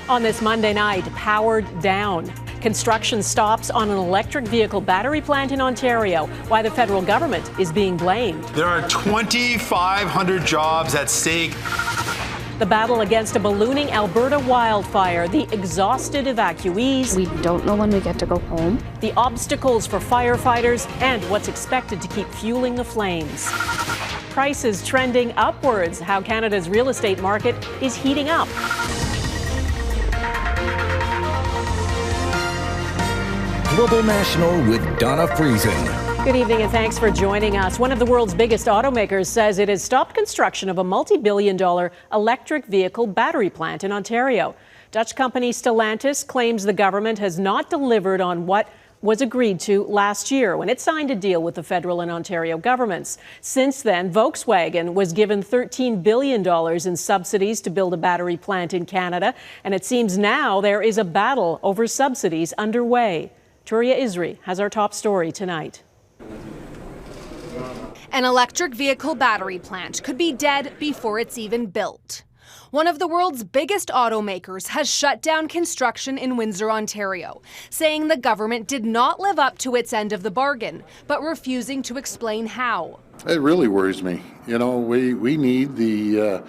On this Monday night, powered down. Construction stops on an electric vehicle battery plant in Ontario. Why the federal government is being blamed. There are 2,500 jobs at stake. The battle against a ballooning Alberta wildfire, the exhausted evacuees. We don't know when we get to go home. The obstacles for firefighters and what's expected to keep fueling the flames. Prices trending upwards, how Canada's real estate market is heating up. Global National with Donna Friesen. Good evening and thanks for joining us. One of the world's biggest automakers says it has stopped construction of a multi-billion-dollar electric vehicle battery plant in Ontario. Dutch company Stellantis claims the government has not delivered on what was agreed to last year when it signed a deal with the federal and Ontario governments. Since then, Volkswagen was given $13 billion in subsidies to build a battery plant in Canada, and it seems now there is a battle over subsidies underway. Touria Izri has our top story tonight. An electric vehicle battery plant could be dead before it's even built. One of the world's biggest automakers has shut down construction in Windsor, Ontario, saying the government did not live up to its end of the bargain, but refusing to explain how. It really worries me. You know, we need the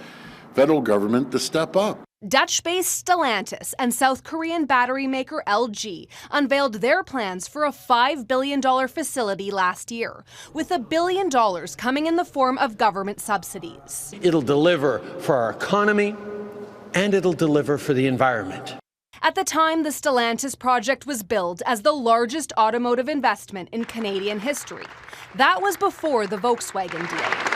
federal government to step up. Dutch-based Stellantis and South Korean battery maker LG unveiled their plans for a $5 billion facility last year, with $1 billion coming in the form of government subsidies. It'll deliver for our economy, and it'll deliver for the environment. At the time, the Stellantis project was billed as the largest automotive investment in Canadian history. That was before the Volkswagen deal.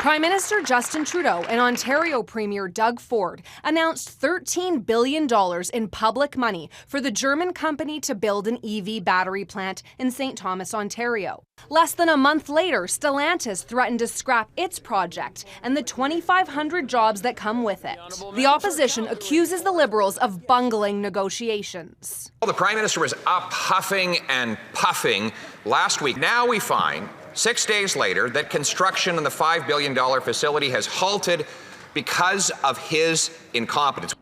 Prime Minister Justin Trudeau and Ontario Premier Doug Ford announced $13 billion in public money for the German company to build an EV battery plant in St. Thomas, Ontario. Less than a month later, Stellantis threatened to scrap its project and the 2,500 jobs that come with it. The opposition accuses the Liberals of bungling negotiations. Well, the Prime Minister was up huffing and puffing last week. Now we find 6 days later that construction on the $5 billion facility has halted because of his incompetence.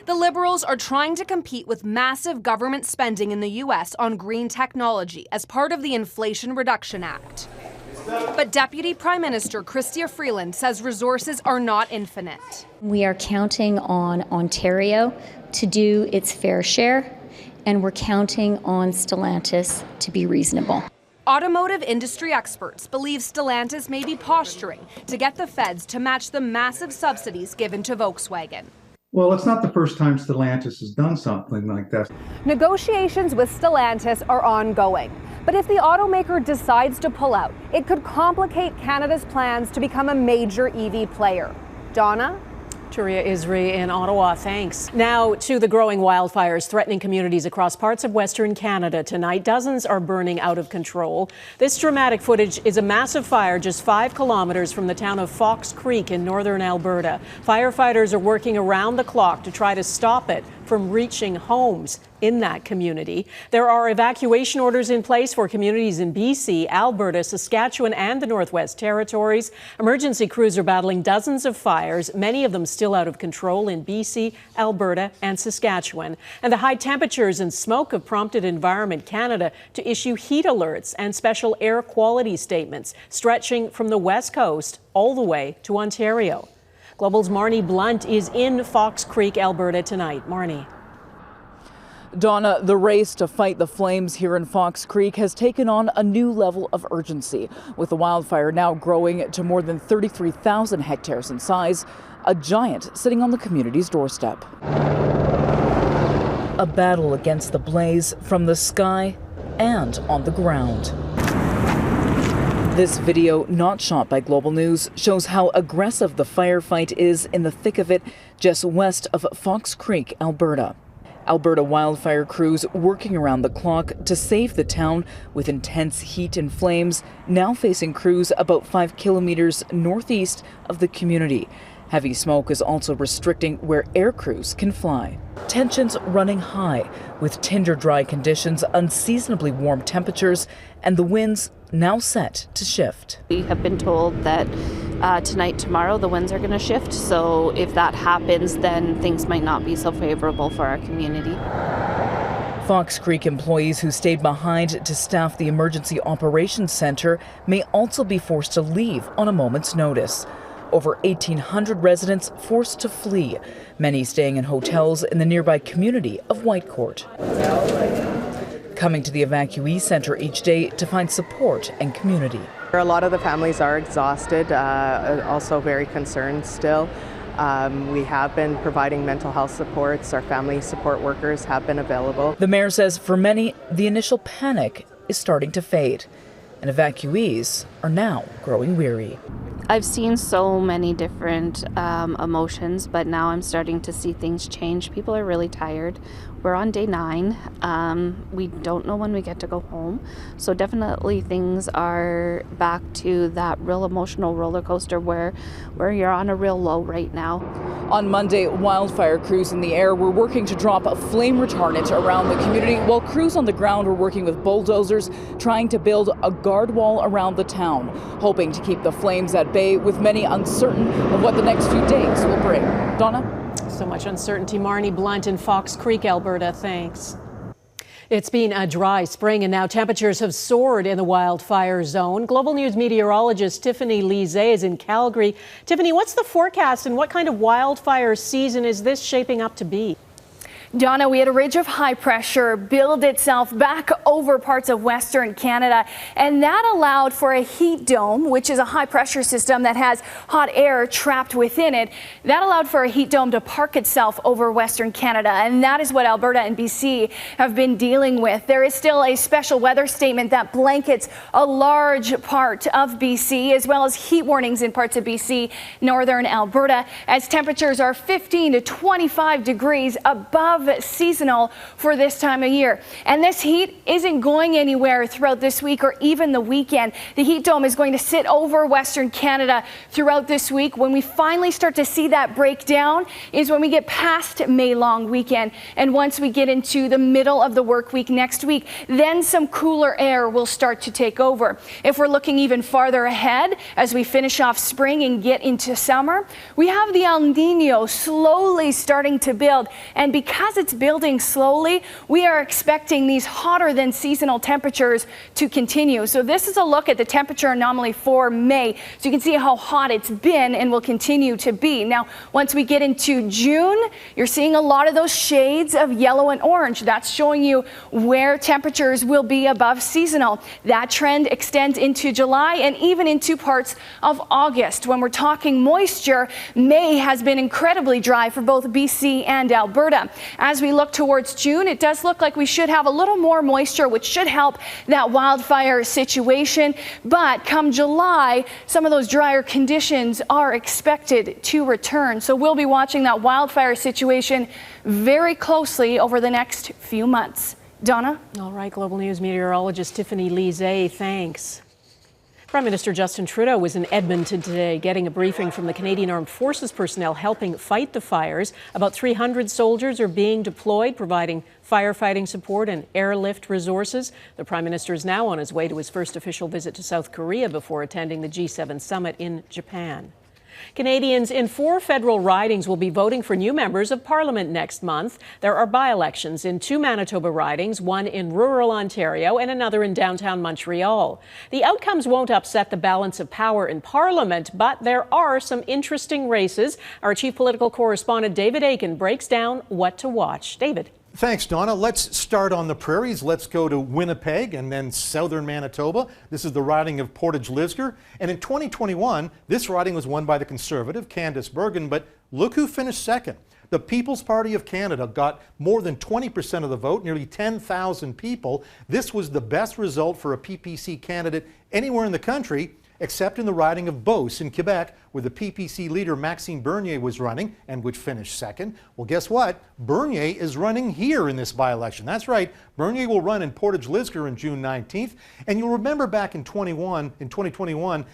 The Liberals are trying to compete with massive government spending in the U.S. on green technology as part of the Inflation Reduction Act. But Deputy Prime Minister Chrystia Freeland says resources are not infinite. We are counting on Ontario to do its fair share, and we're counting on Stellantis to be reasonable. Automotive industry experts believe Stellantis may be posturing to get the feds to match the massive subsidies given to Volkswagen. Well, it's not the first time Stellantis has done something like that. Negotiations with Stellantis are ongoing. But if the automaker decides to pull out, it could complicate Canada's plans to become a major EV player. Donna? Touria Izri in Ottawa, thanks. Now to the growing wildfires threatening communities across parts of Western Canada tonight. Dozens are burning out of control. This dramatic footage is a massive fire just 5 kilometers from the town of Fox Creek in northern Alberta. Firefighters are working around the clock to try to stop it from reaching homes in that community. There are evacuation orders in place for communities in BC, Alberta, Saskatchewan, and the Northwest Territories. Emergency crews are battling dozens of fires, many of them still out of control in BC, Alberta, and Saskatchewan. And the high temperatures and smoke have prompted Environment Canada to issue heat alerts and special air quality statements, stretching from the West Coast all the way to Ontario. Global's Marney Blunt is in Fox Creek, Alberta tonight. Marney. Donna, the race to fight the flames here in Fox Creek has taken on a new level of urgency, with the wildfire now growing to more than 33,000 hectares in size, a giant sitting on the community's doorstep. A battle against the blaze from the sky and on the ground. This video, not shot by Global News, shows how aggressive the firefight is in the thick of it just west of Fox Creek, Alberta. Alberta wildfire crews working around the clock to save the town with intense heat and flames, now facing crews about 5 kilometers northeast of the community. Heavy smoke is also restricting where air crews can fly. Tensions running high, with tinder-dry conditions, unseasonably warm temperatures, and the winds now set to shift. We have been told that tonight, tomorrow, the winds are going to shift. So if that happens, then things might not be so favorable for our community. Fox Creek employees who stayed behind to staff the Emergency Operations Center may also be forced to leave on a moment's notice. Over 1,800 residents forced to flee, many staying in hotels in the nearby community of Whitecourt. Coming to the evacuee center each day to find support and community. A lot of the families are exhausted, also very concerned still. We have been providing mental health supports. Our family support workers have been available. The mayor says for many, the initial panic is starting to fade, and evacuees are now growing weary. I've seen so many different emotions, but now I'm starting to see things change. People are really tired. We're on day 9. We don't know when we get to go home. So definitely things are back to that real emotional roller coaster where you're on a real low right now. On Monday, wildfire crews in the air were working to drop a flame retardant around the community, while crews on the ground were working with bulldozers, trying to build a guard wall around the town, hoping to keep the flames at bay, with many uncertain of what the next few days will bring. Donna? So much uncertainty. Marney Blunt in Fox Creek, Alberta. Thanks. It's been a dry spring, and now temperatures have soared in the wildfire zone. Global News meteorologist Tiffany Lizée is in Calgary. Tiffany, what's the forecast and what kind of wildfire season is this shaping up to be? Donna, we had a ridge of high pressure build itself back over parts of Western Canada, and that allowed for a heat dome, which is a high pressure system that has hot air trapped within it. That allowed for a heat dome to park itself over Western Canada, and that is what Alberta and BC have been dealing with. There is still a special weather statement that blankets a large part of BC, as well as heat warnings in parts of BC, northern Alberta, as temperatures are 15 to 25 degrees above seasonal for this time of year. And this heat isn't going anywhere throughout this week or even the weekend. The heat dome is going to sit over Western Canada throughout this week. When we finally start to see that breakdown is when we get past May long weekend. And once we get into the middle of the work week next week, then some cooler air will start to take over. If we're looking even farther ahead as we finish off spring and get into summer, we have the El Nino slowly starting to build. And because it's building slowly, we are expecting these hotter than seasonal temperatures to continue. So this is a look at the temperature anomaly for May. So you can see how hot it's been and will continue to be. Now, once we get into June, you're seeing a lot of those shades of yellow and orange. That's showing you where temperatures will be above seasonal. That trend extends into July and even into parts of August. When we're talking moisture, May has been incredibly dry for both BC and Alberta. As we look towards June, it does look like we should have a little more moisture, which should help that wildfire situation. But come July, some of those drier conditions are expected to return. So we'll be watching that wildfire situation very closely over the next few months. Donna? All right, Global News meteorologist Tiffany Lizée, thanks. Prime Minister Justin Trudeau was in Edmonton today getting a briefing from the Canadian Armed Forces personnel helping fight the fires. About 300 soldiers are being deployed, providing firefighting support and airlift resources. The Prime Minister is now on his way to his first official visit to South Korea before attending the G7 summit in Japan. Canadians in 4 federal ridings will be voting for new members of Parliament next month. There are by-elections in 2 Manitoba ridings, one in rural Ontario and another in downtown Montreal. The outcomes won't upset the balance of power in Parliament, but there are some interesting races. Our chief political correspondent David Akin breaks down what to watch. David. Thanks, Donna. Let's start on the prairies. Let's go to Winnipeg and then southern Manitoba. This is the riding of Portage-Lisgar. And in 2021, this riding was won by the Conservative, Candice Bergen, but look who finished second. The People's Party of Canada got more than 20% of the vote, nearly 10,000 people. This was the best result for a PPC candidate anywhere in the country, except in the riding of Beauce in Quebec, where the PPC leader Maxime Bernier was running and which finished second. Well, guess what? Bernier is running here in this by-election. That's right. Bernier will run in Portage Lisgar on June 19th. And you'll remember back in 2021,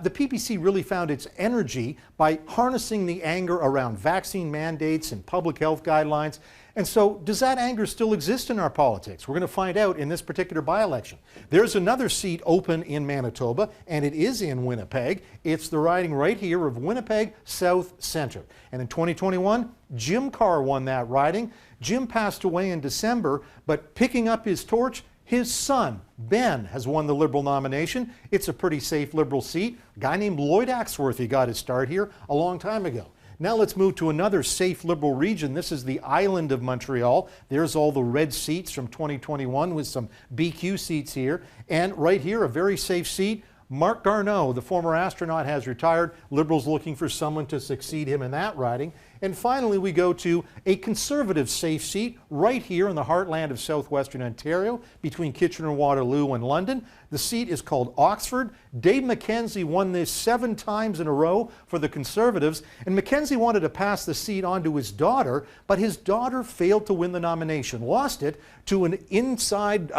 the PPC really found its energy by harnessing the anger around vaccine mandates and public health guidelines. And so, does that anger still exist in our politics? We're going to find out in this particular by-election. There's another seat open in Manitoba, and it is in Winnipeg. It's the riding right here of Winnipeg South Centre. And in 2021, Jim Carr won that riding. Jim passed away in December, but picking up his torch, his son, Ben, has won the Liberal nomination. It's a pretty safe Liberal seat. A guy named Lloyd Axworthy got his start here a long time ago. Now let's move to another safe Liberal region. This is the island of Montreal. There's all the red seats from 2021 with some BQ seats here. And right here, a very safe seat. Marc Garneau, the former astronaut, has retired. Liberals looking for someone to succeed him in that riding. And finally, we go to a Conservative safe seat right here in the heartland of southwestern Ontario between Kitchener-Waterloo and London. The seat is called Oxford. Dave McKenzie won this 7 times in a row for the Conservatives, and McKenzie wanted to pass the seat on to his daughter, but his daughter failed to win the nomination, lost it to an inside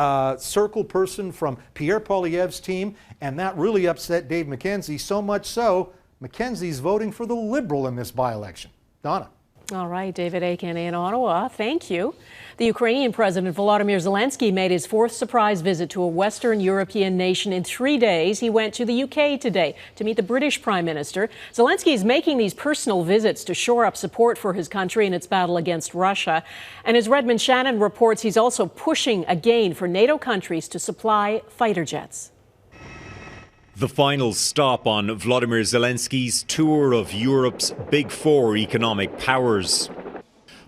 circle person from Pierre Poilievre's team, and that really upset Dave McKenzie, so much so, McKenzie's voting for the Liberal in this by-election. Donna. All right, David Akin in Ottawa. Thank you. The Ukrainian President Volodymyr Zelensky made his 4th surprise visit to a Western European nation in 3 days. He went to the UK today to meet the British Prime Minister. Zelensky is making these personal visits to shore up support for his country in its battle against Russia. And as Redmond Shannon reports, he's also pushing again for NATO countries to supply fighter jets. The final stop on Volodymyr Zelensky's tour of Europe's Big 4 economic powers.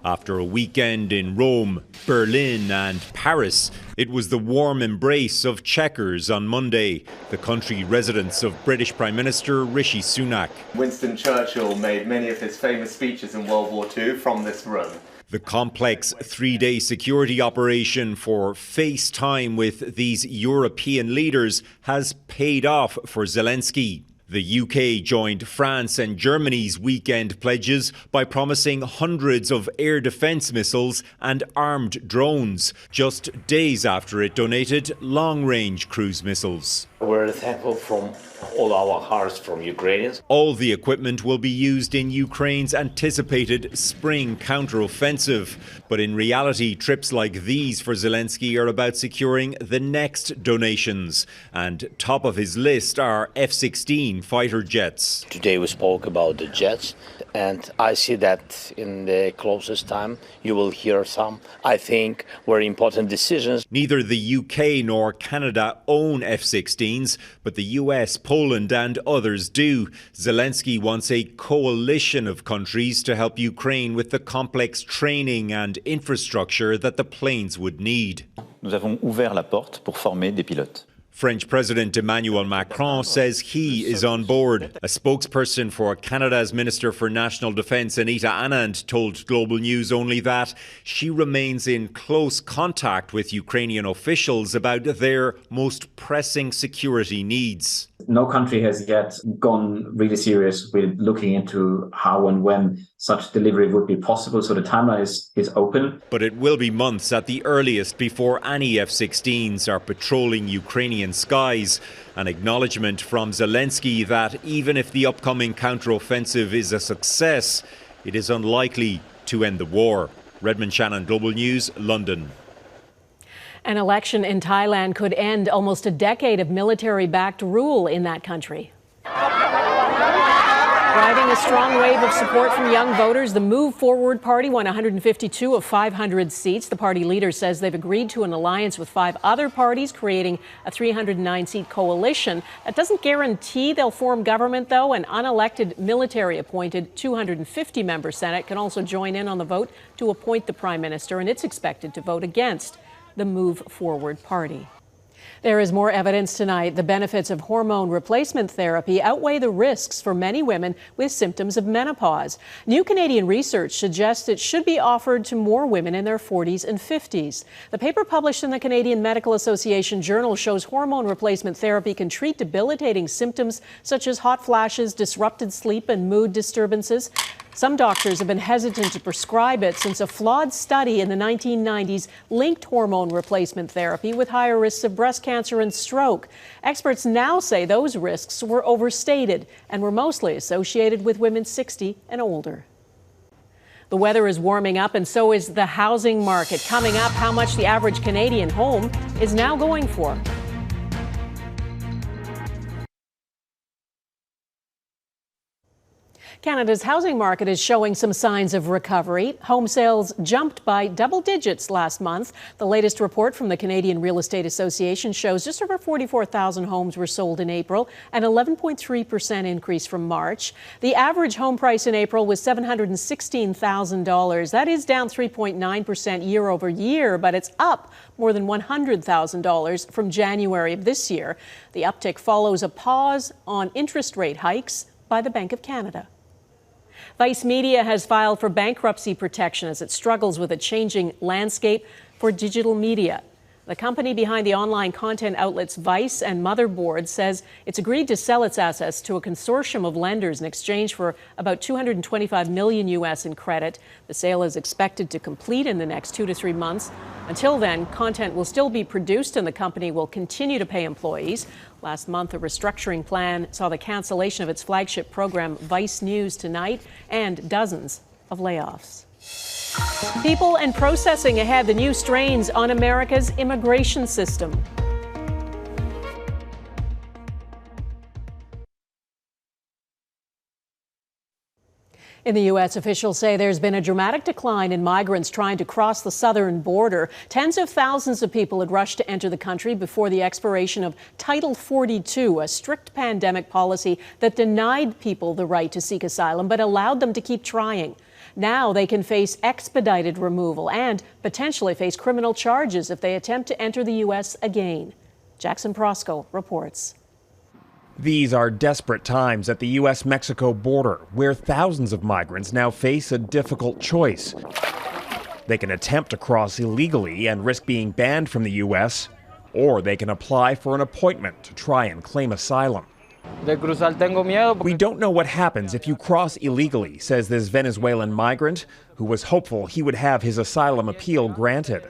After a weekend in Rome, Berlin and Paris, it was the warm embrace of Chequers on Monday, the country residence of British Prime Minister Rishi Sunak. Winston Churchill made many of his famous speeches in World War II from this room. The complex 3-day security operation for face time with these European leaders has paid off for Zelensky. The UK joined France and Germany's weekend pledges by promising hundreds of air defence missiles and armed drones, just days after it donated long-range cruise missiles. We're thankful from all our hearts from Ukrainians. All the equipment will be used in Ukraine's anticipated spring counteroffensive. But in reality, trips like these for Zelensky are about securing the next donations. And top of his list are F-16 fighter jets. Today we spoke about the jets, and I see that in the closest time you will hear some, I think, very important decisions. Neither the UK nor Canada own F-16s, but the US, Poland and others do. Zelensky wants a coalition of countries to help Ukraine with the complex training and infrastructure that the planes would need. Nous avons ouvert la porte pour former des pilotes. French President Emmanuel Macron says he is on board. A spokesperson for Canada's Minister for National Defence, Anita Anand, told Global News only that she remains in close contact with Ukrainian officials about their most pressing security needs. No country has yet gone really serious with looking into how and when such delivery would be possible, so the timeline is open. But it will be months at the earliest before any F-16s are patrolling Ukrainian skies. An acknowledgement from Zelensky that even if the upcoming counteroffensive is a success, it is unlikely to end the war. Redmond Shannon, Global News, London. An election in Thailand could end almost a decade of military-backed rule in that country. Driving a strong wave of support from young voters, the Move Forward Party won 152 of 500 seats. The party leader says they've agreed to an alliance with 5 other parties, creating a 309-seat coalition. That doesn't guarantee they'll form government, though. An unelected military-appointed 250-member Senate can also join in on the vote to appoint the Prime Minister, and it's expected to vote against the Move Forward Party. There is more evidence tonight. The benefits of hormone replacement therapy outweigh the risks for many women with symptoms of menopause. New Canadian research suggests it should be offered to more women in their 40s and 50s. The paper published in the Canadian Medical Association Journal shows hormone replacement therapy can treat debilitating symptoms such as hot flashes, disrupted sleep, and mood disturbances. Some doctors have been hesitant to prescribe it since a flawed study in the 1990s linked hormone replacement therapy with higher risks of breast cancer and stroke. Experts now say those risks were overstated and were mostly associated with women 60 and older. The weather is warming up, and so is the housing market. Coming up, how much the average Canadian home is now going for. Canada's housing market is showing some signs of recovery. Home sales jumped by double digits last month. The latest report from the Canadian Real Estate Association shows just over 44,000 homes were sold in April, an 11.3% increase from March. The average home price in April was $716,000. That is down 3.9% year over year, but it's up more than $100,000 from January of this year. The uptick follows a pause on interest rate hikes by the Bank of Canada. Vice Media has filed for bankruptcy protection as it struggles with a changing landscape for digital media. The company behind the online content outlets Vice and Motherboard says it's agreed to sell its assets to a consortium of lenders in exchange for about $225 million US in credit. The sale is expected to complete in the next 2 to 3 months. Until then, content will still be produced and the company will continue to pay employees. Last month, a restructuring plan saw the cancellation of its flagship program, Vice News Tonight, and dozens of layoffs. People and processing ahead, the new strains on America's immigration system. In the U.S., officials say there's been a dramatic decline in migrants trying to cross the southern border. Tens of thousands of people had rushed to enter the country before the expiration of Title 42, a strict pandemic policy that denied people the right to seek asylum but allowed them to keep trying. Now they can face expedited removal and potentially face criminal charges if they attempt to enter the U.S. again. Jackson Prosco reports. These are desperate times at the U.S.-Mexico border, where thousands of migrants now face a difficult choice. They can attempt to cross illegally and risk being banned from the U.S., or they can apply for an appointment to try and claim asylum. We don't know what happens if you cross illegally, says this Venezuelan migrant, who was hopeful he would have his asylum appeal granted.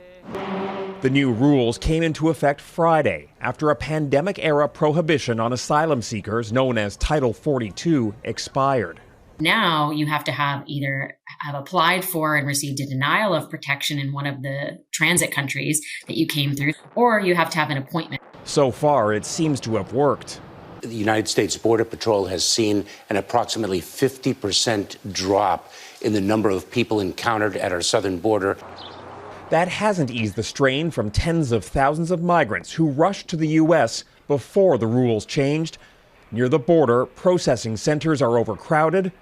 The new rules came into effect Friday after a pandemic-era prohibition on asylum seekers, known as Title 42, expired. Now you have to have either have applied for and received a denial of protection in one of the transit countries that you came through, or you have to have an appointment. So far, it seems to have worked. The United States Border Patrol has seen an approximately 50% drop in the number of people encountered at our southern border. That hasn't eased the strain from tens of thousands of migrants who rushed to the U.S. before the rules changed. Near the border, processing centers are overcrowded,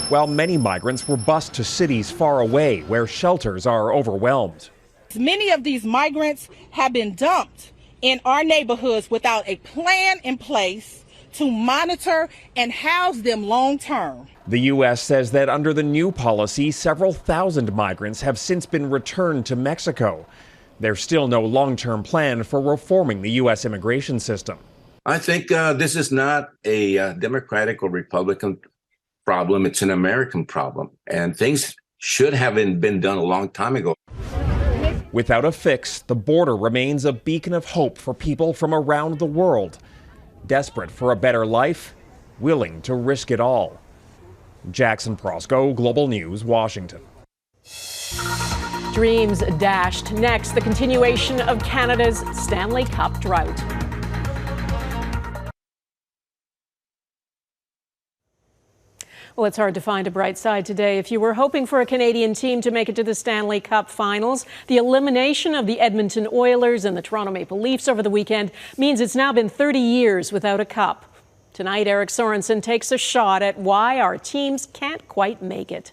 while many migrants were bused to cities far away where shelters are overwhelmed. Many of these migrants have been dumped in our neighborhoods without a plan in place to monitor and house them long term. The U.S. says that under the new policy, several thousand migrants have since been returned to Mexico. There's still no long-term plan for reforming the U.S. immigration system. I think this is not a Democratic or Republican problem. It's an American problem. And things should have been done a long time ago. Without a fix, the border remains a beacon of hope for people from around the world, desperate for a better life, willing to risk it all. Jackson Prosco, Global News, Washington. Dreams dashed. Next, the continuation of Canada's Stanley Cup drought. Well, it's hard to find a bright side today. If you were hoping for a Canadian team to make it to the Stanley Cup finals, the elimination of the Edmonton Oilers and the Toronto Maple Leafs over the weekend means it's now been 30 years without a cup. Tonight, Eric Sorensen takes a shot at why our teams can't quite make it.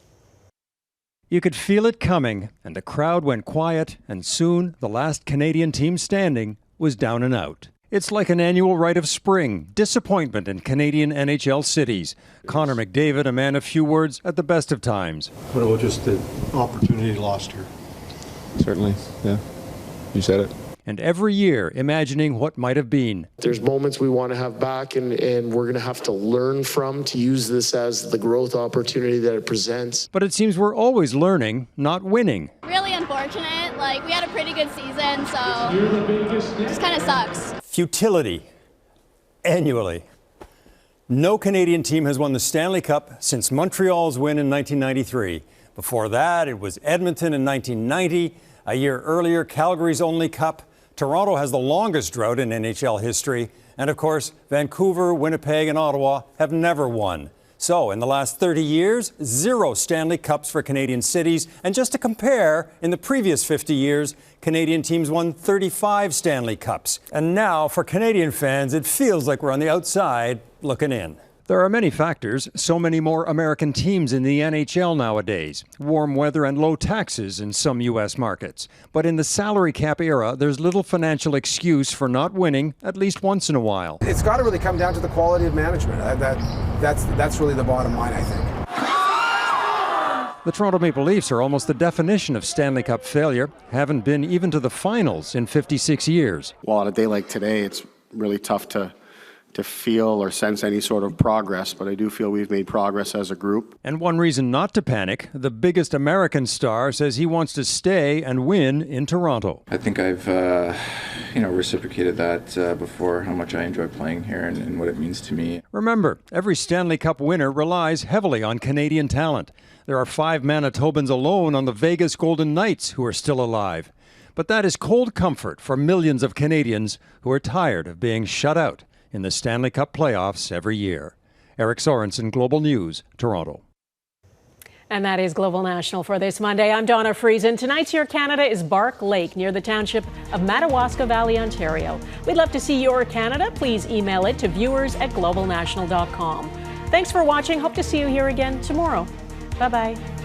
You could feel it coming, and the crowd went quiet, and soon the last Canadian team standing was down and out. It's like an annual rite of spring, disappointment in Canadian NHL cities. Connor McDavid, a man of few words at the best of times. What about just the opportunity lost here? Certainly, yeah. You said it. And every year imagining what might have been. There's moments we want to have back and we're going to have to learn from to use this as the growth opportunity that it presents. But it seems we're always learning, not winning. Really unfortunate. Like, we had a pretty good season, so it just kind of sucks. Futility. Annually. No Canadian team has won the Stanley Cup since Montreal's win in 1993. Before that, it was Edmonton in 1990. A year earlier, Calgary's only cup. Toronto has the longest drought in NHL history. And of course, Vancouver, Winnipeg, and Ottawa have never won. So in the last 30 years, 0 Stanley Cups for Canadian cities. And just to compare, in the previous 50 years, Canadian teams won 35 Stanley Cups. And now, for Canadian fans, it feels like we're on the outside looking in. There are many factors, so many more American teams in the NHL nowadays. Warm weather and low taxes in some U.S. markets. But in the salary cap era, there's little financial excuse for not winning at least once in a while. It's got to really come down to the quality of management. That's really the bottom line, I think. The Toronto Maple Leafs are almost the definition of Stanley Cup failure. Haven't been even to the finals in 56 years. Well, on a day like today, it's really tough to feel or sense any sort of progress, but I do feel we've made progress as a group. And one reason not to panic, the biggest American star says he wants to stay and win in Toronto. I think I've, reciprocated that before, how much I enjoy playing here and what it means to me. Remember, every Stanley Cup winner relies heavily on Canadian talent. There are 5 Manitobans alone on the Vegas Golden Knights who are still alive. But that is cold comfort for millions of Canadians who are tired of being shut out in the Stanley Cup playoffs every year. Eric Sorensen, Global News, Toronto. And that is Global National for this Monday. I'm Donna Friesen. Tonight's Your Canada is Bark Lake near the township of Madawaska Valley, Ontario. We'd love to see your Canada. Please email it to viewers@globalnational.com. Thanks for watching. Hope to see you here again tomorrow. Bye-bye.